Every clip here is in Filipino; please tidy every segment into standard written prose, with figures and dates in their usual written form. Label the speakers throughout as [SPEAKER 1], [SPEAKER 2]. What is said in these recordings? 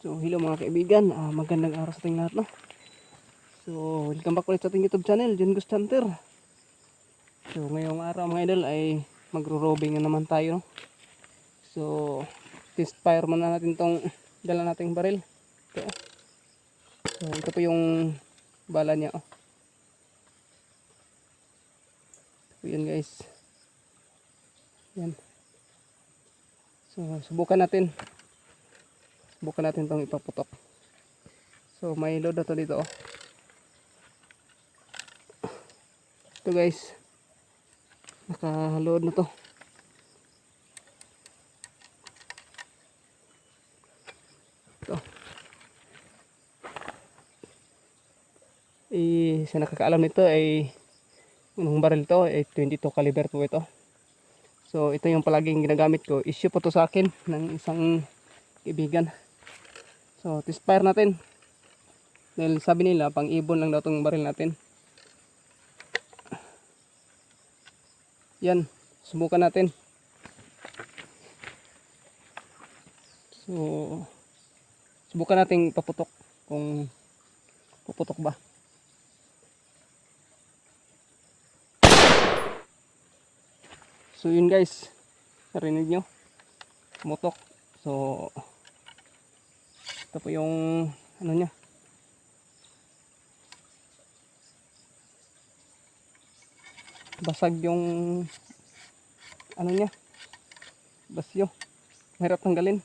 [SPEAKER 1] So hello mga kaibigan, magandang araw sa ating lahat, no? So welcome back ulit sa ating YouTube channel, John Ghost Hunter. So ngayong araw mga idol ay magro-robing na naman tayo, no? So test fire muna natin tong dala nating baril. Ito, oh. So ito po yung bala niya, oh. Ito po yun guys. Yan. So subukan natin tong ipaputok. So may load na to dito, oh. Ito guys, naka-load na to. Ito. Sa nakakaalam nito ay unang baril to ay 22 caliber po ito. So ito yung palaging ginagamit ko. Issue po to sa akin ng isang kaibigan. So test fire natin. Dahil sabi nila pang ibon lang daw tong baril natin. Yan, subukan natin. So subukan nating paputok kung puputok ba. So yun guys, narinig nyo, pumutok. So ito po yung ano nya, basag yung ano nya, basyo, mahirap tanggalin.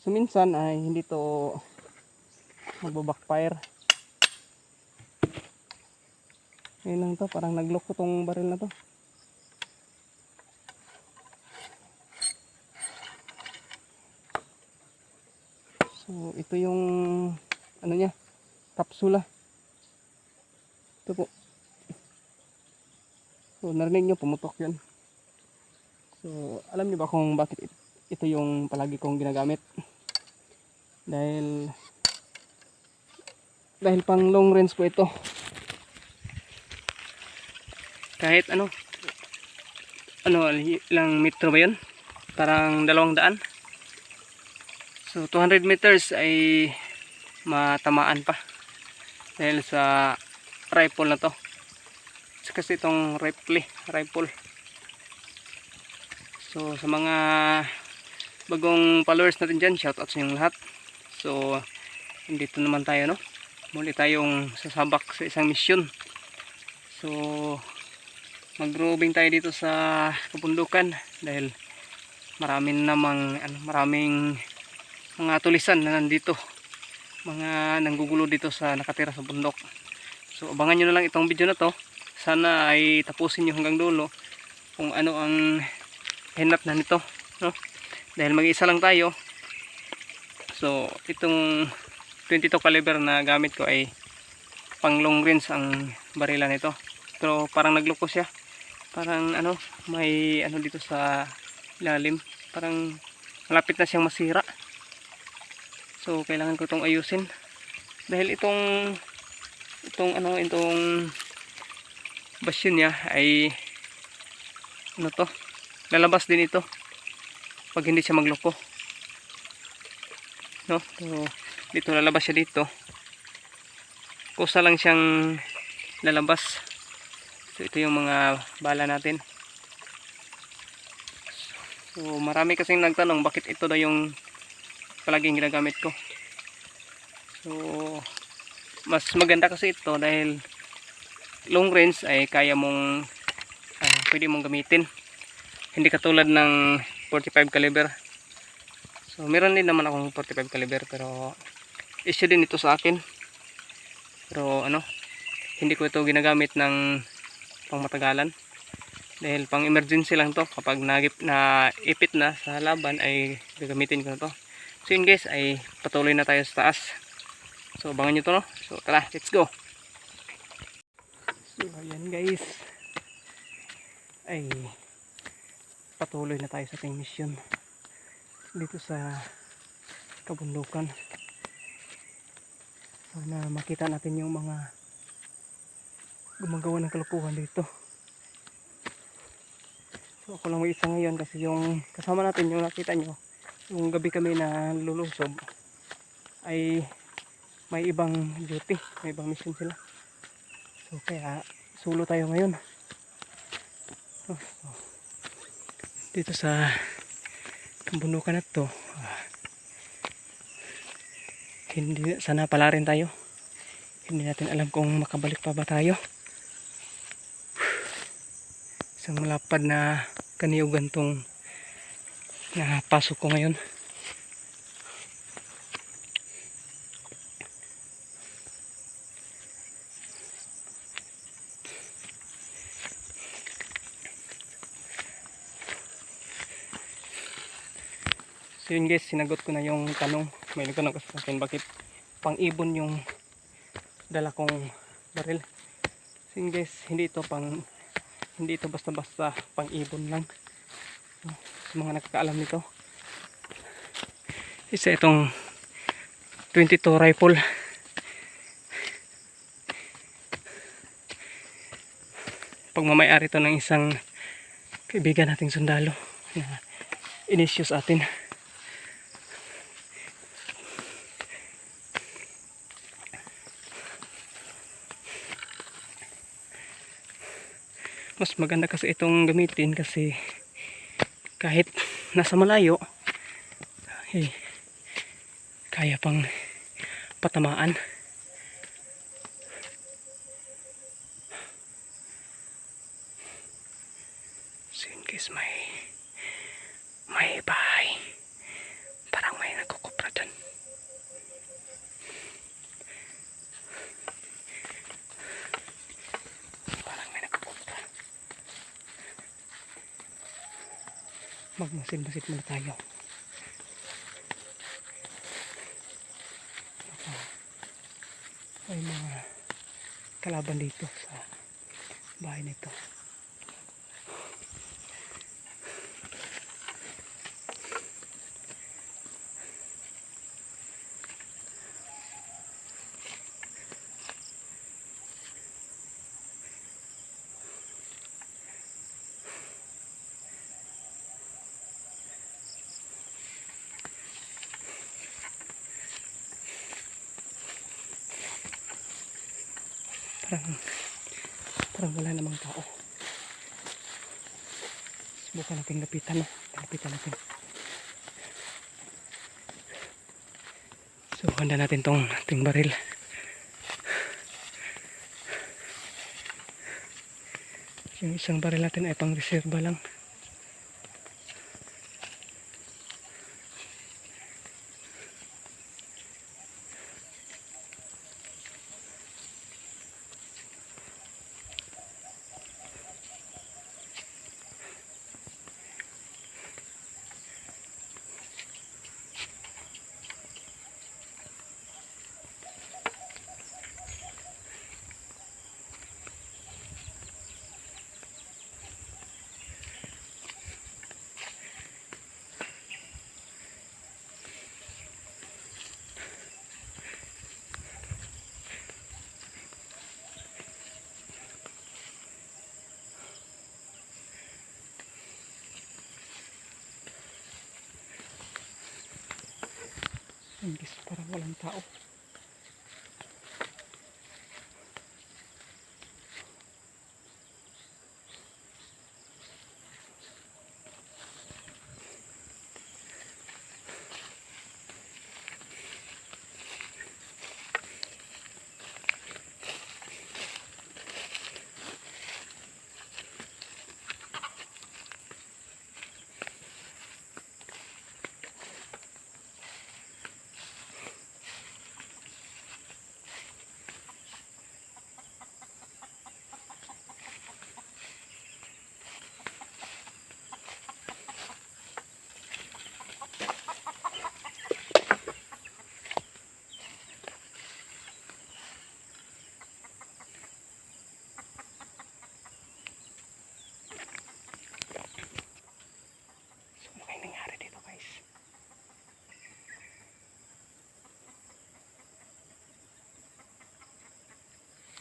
[SPEAKER 1] So minsan ay hindi to magbabackfire. Ngayon lang to, parang nagloko tong baril na to. So ito yung ano nya, kapsula. Ito po. So narinig nyo, pumutok yun. So alam niyo ba kung bakit ito yung palagi kong ginagamit? Dahil pang long range po ito. Kahit ano ilang metro ba yun? Parang 200. So 200 meters ay matamaan pa dahil sa rifle na to. Kasi itong rifle. So sa mga bagong followers natin dyan, shoutout sa inyong lahat. So dito naman tayo, no? Muli tayong sasabak sa isang misyon. So mag-roving tayo dito sa kabundukan dahil maraming mga tulisan na nandito, mga nanggugulo dito sa nakatira sa bundok. So abangan nyo na lang itong video na to. Sana ay tapusin nyo hanggang dulo kung ano ang hinap na nito, no? Dahil mag-isa lang tayo. So itong 22 caliber na gamit ko ay pang long range ang barilan nito. Pero parang nagloko siya. Parang may dito sa ilalim. Parang malapit na siyang masira. So kailangan ko itong ayusin dahil itong basyo niya ay lalabas din ito pag hindi siya magloko, no? So dito lalabas siya dito, kusa lang siyang lalabas. So ito yung mga bala natin. So marami kasing nagtanong bakit ito daw yung palaging ginagamit ko. So mas maganda kasi ito dahil long range ay kaya mong pwede mong gamitin, hindi katulad ng 45 caliber. So meron din naman akong 45 caliber pero issue din ito sa akin. Pero hindi ko ito ginagamit ng pangmatagalan dahil pang emergency lang to. Kapag naipit na sa laban ay gagamitin ko na to. So yun guys, ay patuloy na tayo sa taas. So abangan nyo to, no? So tara, let's go. So ayan guys, ay patuloy na tayo sa ating mission dito sa kabundukan. Sana makita natin yung mga gumagawa ng kalukuhan dito. So ako lang may isa ngayon kasi yung kasama natin, yung nakita nyo, yung gabi kami na lulusob ay may ibang duty, may ibang mission sila. So kaya solo tayo ngayon. Dito sa bundukan na to, hindi sana pala rin tayo. Hindi natin alam kung makabalik pa ba tayo. Isang malapad na kaniyugan tong napasok ko ngayon. So yun guys, sinagot ko na yung tanong. May nagtanong kasi sa akin bakit pang-ibon yung dala kong baril. So yun guys, hindi ito basta-basta pang-ibon lang. So, sa mga nakakaalam nito, isa itong 22 rifle. Pagmamayari ito ng isang kaibigan nating sundalo na inisyu sa atin. Mas maganda kasi itong gamitin kasi kahit nasa malayo kaya pang patamaan. So yun guys, may bahay, parang may nagkukupra dyan. Magmasid-masid muna tayo. May mga kalaban dito sa bahay nito. Parang wala namang tao. Subukan natin lapitan, no? Lapitan natin. So handa natin tong ating baril. Yung isang baril natin ay pang reserva lang. Guys, parang walang tao.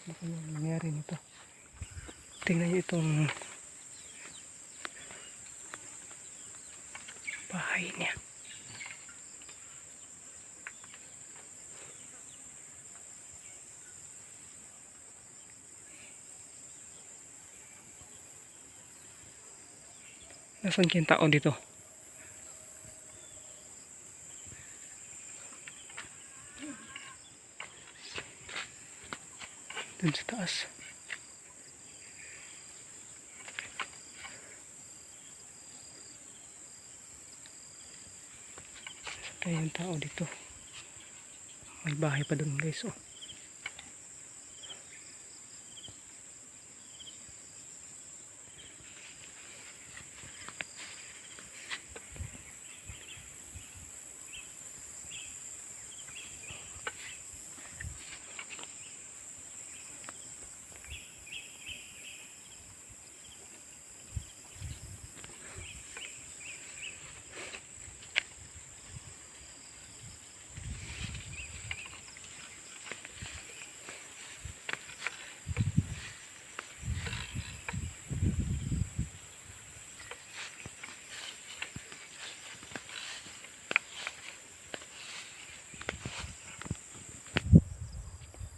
[SPEAKER 1] Baka nangyari nito. Tingnan nyo itong bahay niya. Nasaan kayong tao dito? Dun sa taas. Nasaan kayong tao dito? May bahay pa dun guys. Oh.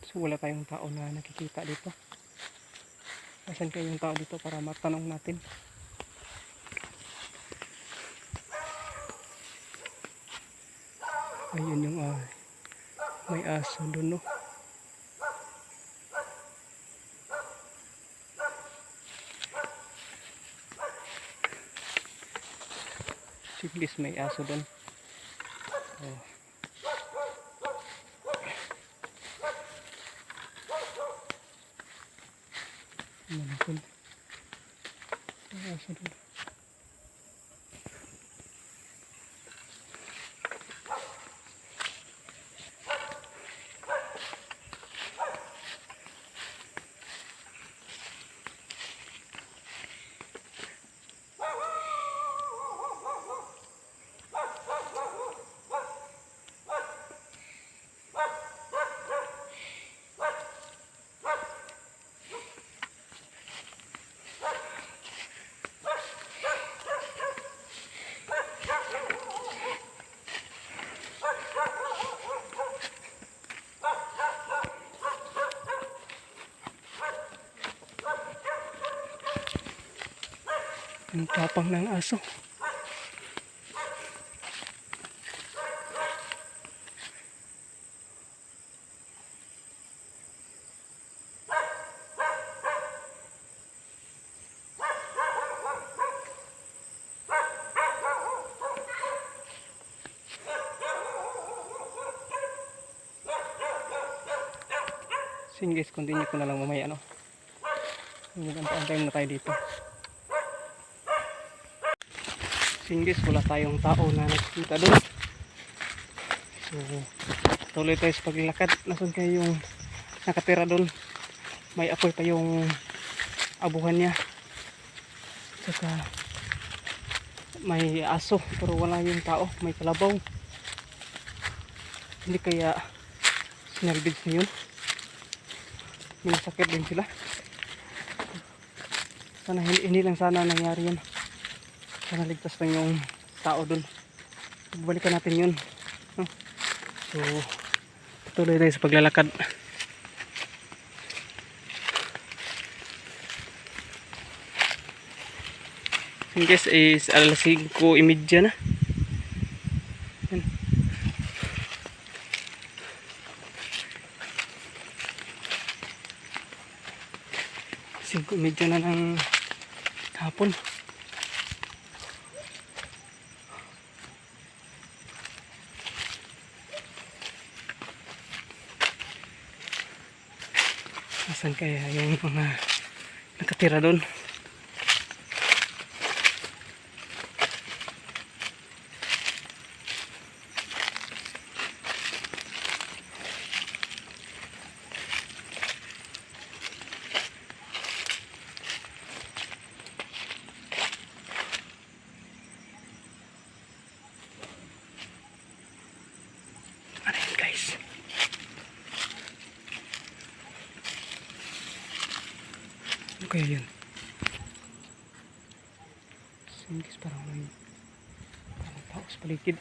[SPEAKER 1] So wala tayong tao na nakikita dito. Nasaan kayong tao dito para matanong natin? Ayun yung may aso doon, no? Siglis may aso doon. Oh. Manakon. May aso doon. Ang tapang ng aso. Sige guys, continue ko na lang mamaya, no? Mag-antay na tayo dito. Singgis, wala tayong tao na nakikita doon. So tuloy tayo sa paglakad. Nasaan kayo yung nakatira doon? May apoy pa yung abuhan niya. Saka may aso pero wala yung tao. May kalabaw. Hindi kaya sinalbids na yun? May sakit din sila. Sana hindi lang sana nangyari yun. Sana ligtas lang yung tao dun. Balikan natin yun. So tuloy tayo sa paglalakad. In case is alas 5:30 na. Yan. 5:30 na ng hapon. Nasaan kaya yung mga nakatira doon? Guys, ano kaya yun? Singgis, parang may tao sa paligid.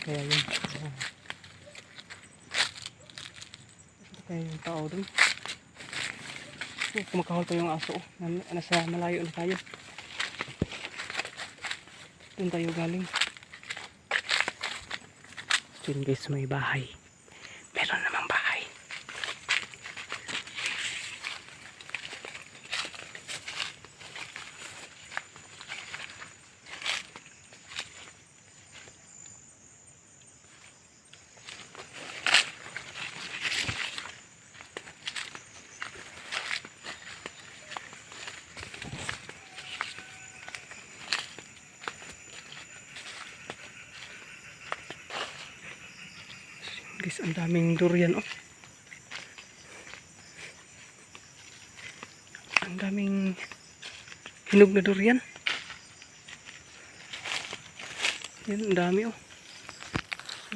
[SPEAKER 1] kaya yun. Kaya yung tao dun. Kumakahol pa yung aso. Nasa malayo na tayo. Doon tayo galing. Yun guys, may bahay. Meron namang bahay. Guys, ang daming durian oh. Ang daming hinog na durian. Yan, ang dami oh.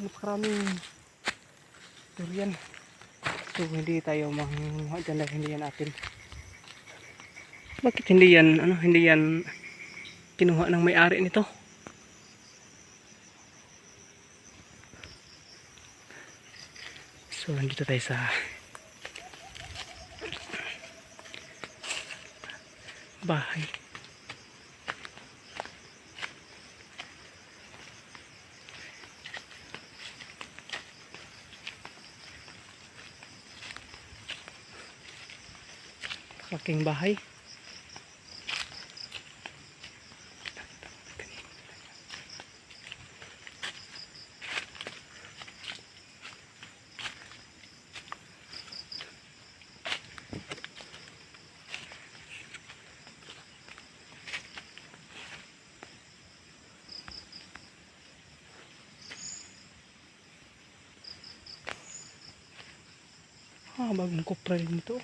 [SPEAKER 1] Napakaraming durian. So hindi tayo manguha dyan dahil hindi yan atin. Bakit hindi yan, hindi yan kinuha ng may-ari nito? So, nandito tayo sa bahay. Aking bahay. Bagong kopra rin ito.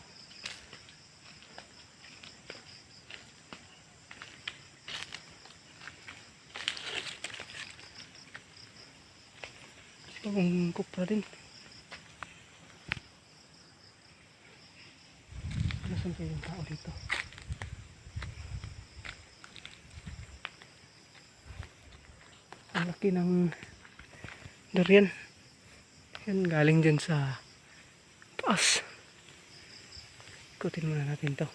[SPEAKER 1] Bagong kopra din. Nasaan kayo yung tao dito? Ang laki ng durian. Yan, galing dyan sa taas. Ikutin muna natin to.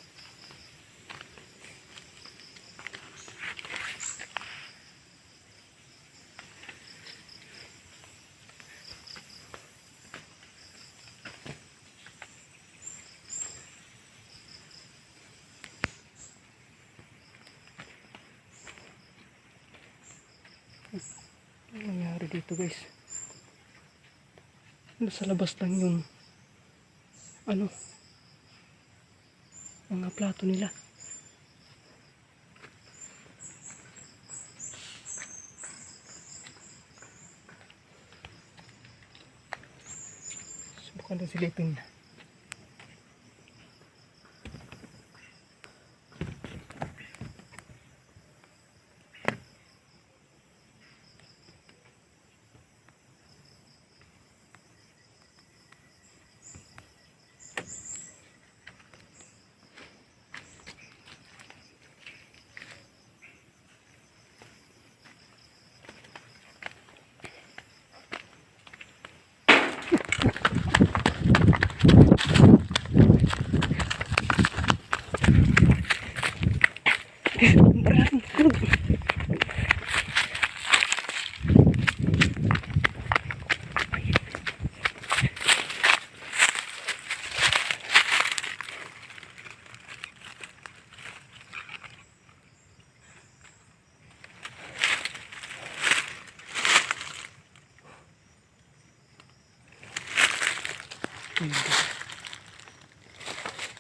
[SPEAKER 1] Ano nangyari dito guys? Nasa labas lang yung mga plato nila. Subukan na silipin.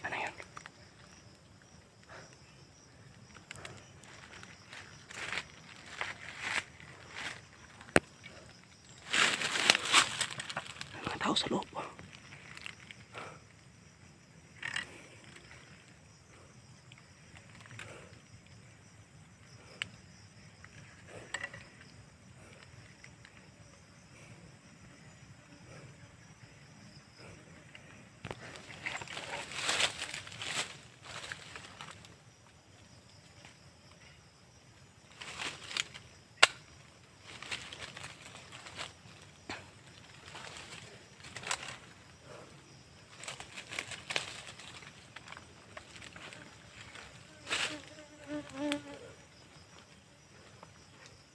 [SPEAKER 1] Ano yun? Mga tao sa loob.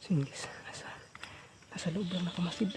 [SPEAKER 1] Singis. Nasa loob lang na kamasid.